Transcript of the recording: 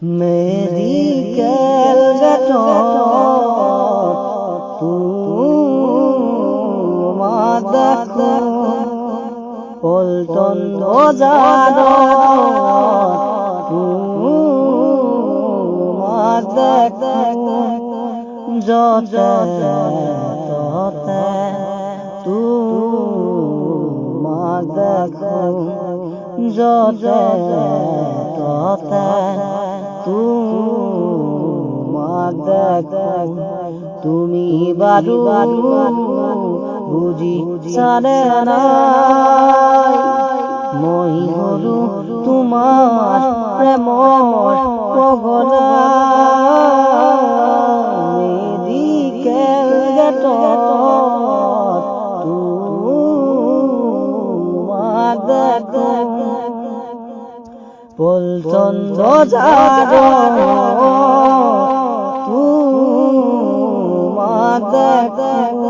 Medical গেটত তোমাক দেখো, পল্টন বজাৰত তোমাক দেখো, যতে ততে তোমাক দেখো, যতে ততে তোমাক দেখো। তুমি বাৰু বুজিছানে নাই, মই হলো তোমাৰ প্ৰেমৰ পগলা। মেডিকেল গেটত তোমাক দেখো, পল্টন বজাৰত তোমাক দেখো,